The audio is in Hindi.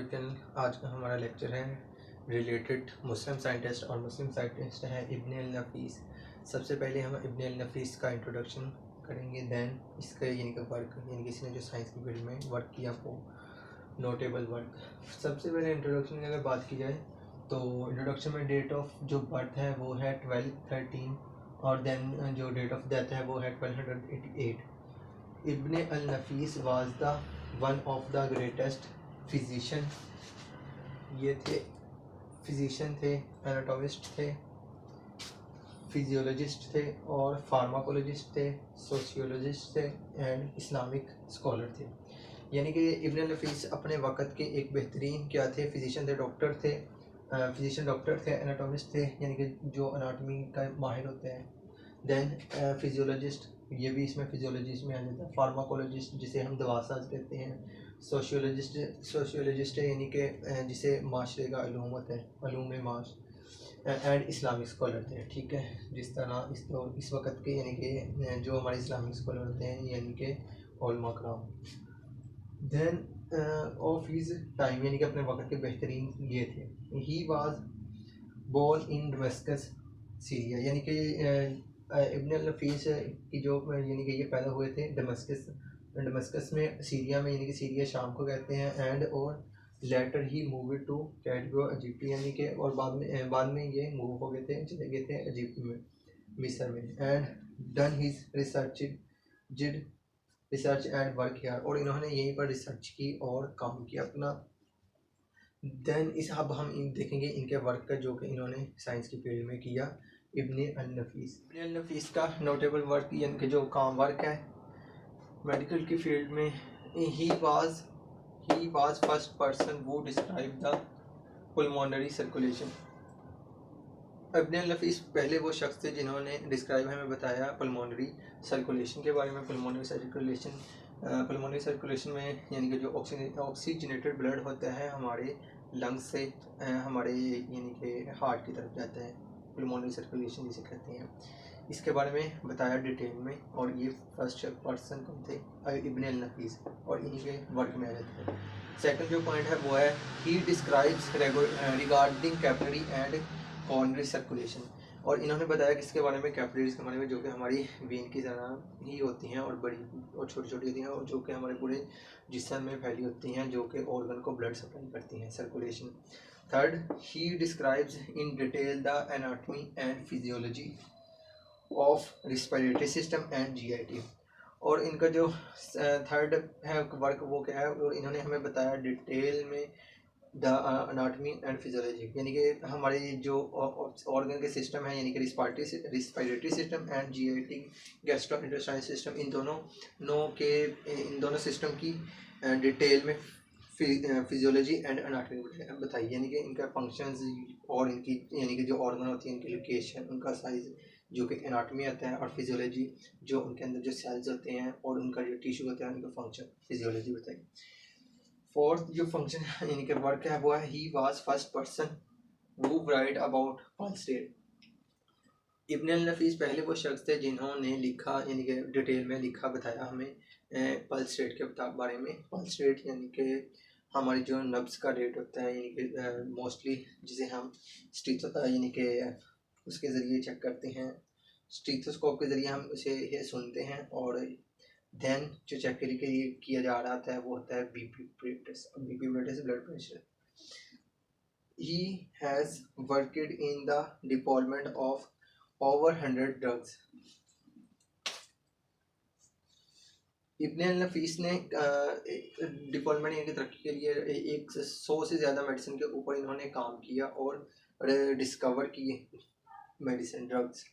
YouTube channel. आज का हमारा लेक्चर है रिलेटेड मुस्लिम साइंटिस्ट और मुस्लिम साइंटिस्ट हैं इब्न अल नफीस। सबसे पहले हम इब्न अल नफीस का इंट्रोडक्शन करेंगे, दैन इसका यानी कि वर्क, यानी कि इसने जो साइंस की फील्ड में वर्क किया वो नोटेबल वर्क। सबसे पहले इंट्रोडक्शन की अगर बात की जाए तो इंट्रोडक्शन में डेट ऑफ जो बर्थ है वो है 1213 और देन जो डेट ऑफ डेथ है वो है 1288। Ibn al Nafis was the one of the greatest physician. ये थे फिजिशियन थे, एनाटोमिस्ट थे, फिजियोलॉजिस्ट थे और फार्माकोलॉजिस्ट थे, सोशियोलॉजिस्ट थे एंड इस्लामिक स्कॉलर थे। यानी कि इब्न अल नफीस अपने वक़्त के एक बेहतरीन क्या थे, फिजिशियन थे, डॉक्टर थे, फिजिशियन डॉक्टर थे, एनाटोमिस्ट थे यानी कि जो एनाटॉमी का माहिर होते हैं, देन फिजियोलॉजिस्ट, ये भी इसमें फिजियोलॉजिस्ट में आ जाता है, फार्माकोलॉजिस्ट जिसे हम दवासाज कहते हैं, सोशियोलॉजिस्ट है यानी कि जिसे माशरे का इल्म होता है, इल्म माश, एंड इस्लामिक स्कॉलर थे। ठीक है, जिस तरह इस वक्त के यानी कि जो हमारे इस्लामिक स्कॉलर होते हैं यानी कि उलमा कराम। देन ऑफ हिज टाइम यानी कि अपने वक्त के बेहतरीन ये थे। He was born in Damascus Syria, यानी कि इब्न अल नफीस की जो यानी कि ये पैदा हुए थे डमस्कस में, सीरिया में, यानी कि सीरिया शाम को कहते हैं, एंड और लेटर ही मूव टू कैटगो इजिप्ट, यानी कि और बाद में ये मूव हो गए थे, चले गए थे इजिप्ट में, मिस्र में, and done his research and work here, और इन्होंने यहीं पर रिसर्च की और काम किया अपना। देन अब हम देखेंगे इनके वर्क का जो कि इन्होंने साइंस की फील्ड में किया। इब्न अल नफीस का नोटेबल वर्क यानी कि जो काम वर्क है मेडिकल की फील्ड में, ही वाज फर्स्ट पर्सन वो describe the पुल्मोनरी circulation. Ibn al Nafis पहले वो शख्स थे जिन्होंने डिस्क्राइब हमें बताया पुल्मोनरी सर्कुलेशन के बारे में। पुल्मोनरी सर्कुलेशन में यानी कि जो ऑक्सीजनेटेड ब्लड होता है हमारे लंग्स से हमारे यानी कि हार्ट की तरफ जाता है, पुल्मोनरी सर्कुलेशन जिसे कहते हैं, इसके बारे में बताया डिटेल में। और ये फर्स्ट पर्सन कौन थे, इब्न अल नफीस, और इन्हीं के वर्क में आ जाते हैं। सेकंड जो पॉइंट है वो है he describes regarding capillary and coronary circulation, और इन्होंने बताया किसके बारे में, कैपिलरीज के बारे में, जो कि हमारी वेन की तरह ही होती हैं और बड़ी और छोटी छोटी होती हैं और जो कि हमारे पूरे जिस्म में फैली होती हैं, जो कि ऑर्गन को ब्लड सप्लाई करती हैं, circulation. Third, he describes in detail the anatomy and physiology of respiratory system and GIT, और इनका जो थर्ड है वर्क वो क्या है, और इन्होंने हमें बताया डिटेल में द अनाटमी एंड फिजियोलॉजी, यानी कि हमारे जो ऑर्गन के सिस्टम है यानी कि respiratory system and GIT gastrointestinal system, इन दोनों सिस्टम की डिटेल में फिजियोलॉजी एंड अनाटमी बताई, यानी कि इनका फंक्शंस और इनकी यानी कि जो ऑर्गन होती है इनकी लोकेशन, उनका साइज जो कि एनाटमी आता है, और फिजियोलॉजी जो उनके अंदर जो सेल्स होते हैं और उनका जो टिश्यू होता है उनका फंक्शन, फिजियोलॉजी बताई। फोर्थ जो फंक्शन यानी कि वर्क है वो है he was first person who write about pulse rate. Ibn al Nafis पहले वो शख्स थे जिन्होंने लिखा यानी कि डिटेल में लिखा, बताया हमें पल्स रेट के बारे में। पल्स रेट यानी कि हमारी जो नब्ज़ का रेट होता है, यानी कि मोस्टली जिसे हम यानी कि उसके ज़रिए चेक करते हैं, स्टीथोस्कोप के ज़रिए हम उसे ये सुनते हैं, और देन जो चेक के लिए किया जा रहा था वो होता है BP test, blood pressure. He has worked in the department of over 100 drugs. Ibn al Nafis ने डिपार्टमेंट यानी तरक्की के लिए 100 से ज़्यादा मेडिसिन के ऊपर इन्होंने काम किया और डिस्कवर किए मेडिसिन ड्रग्स।